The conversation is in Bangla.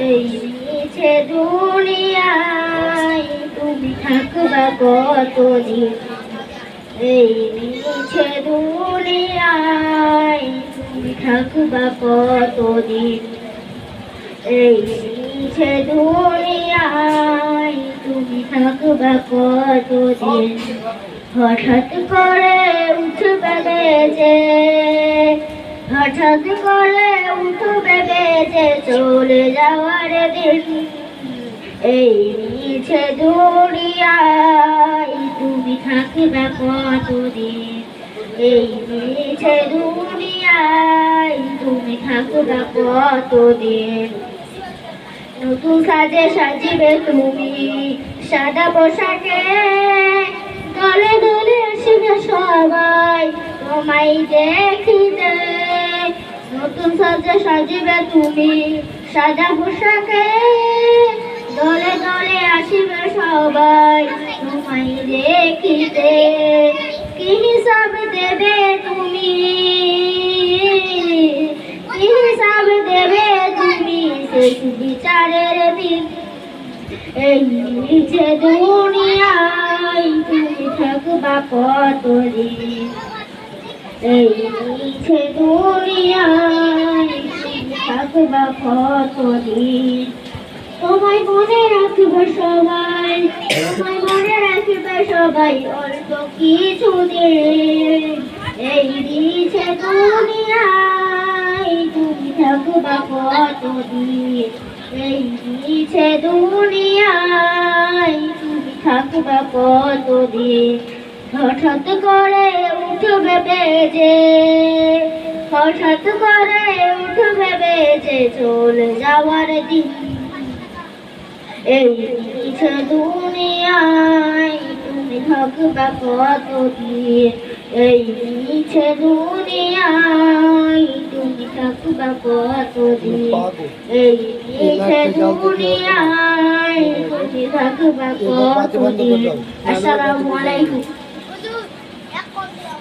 এই মিছে দুনিয়ায় তুমি থাকবা কতদিন, এই মিছে দুনিয়ায় তুমি থাকবা কতদিন, এই মিছে দুনিয়ায় তুমি থাকবা কতদিন। হঠাৎ করে উঠবে বেজে, হঠাৎ করে উঠবে বেজে চলে যাওয়ার দিন, এই মিছে দুনিয়ায় তুমি থাকবে কতদিন, এই মিছে দুনিয়ায় তুমি থাকবে কতদিন। নতুন সাজে সাজিবে তুমি সাদা পোশাকে, দলে দলে আসবে সবাই তোমায় দেখিতে। নতুন সাজে সাজিবে তুমি সাদা পোশাকে, দলে দলে আসবে সবাই তোমায় দেখিতে। কি হিসাব দেবে তুমি, কি হিসাব দেবে তুমি শেষ বিচারের দিন, এই মিছে দুনিয়ায় তুমি থাকবা কতদিন, এই মিছে দুনিয়ায় তুমি থাকবা কতদিন। তোমায় মনে রাখবে সবাই, তোমায় মনে রাখবে সবাই অল্প কিছুদিন, এই মিছে দুনিয়ায় তুমি থাকবা কতদিন, এই মিছে দুনিয়ায় তুমি থাকবা কতদিন। হঠাৎ করে উঠবে বেজে, হঠাৎ করে উঠবে বেজে চলে যাওয়ার দিন, এই মিছে দুনিয়ায় তুমি থাকবা কতদিন, এই মিছে দুনিয়ায় তুমি থাকবা কতদিন, এই মিছে দুনিয়ায় তুমি থাকবা কতদিন। আসসালামু আলাইকুম।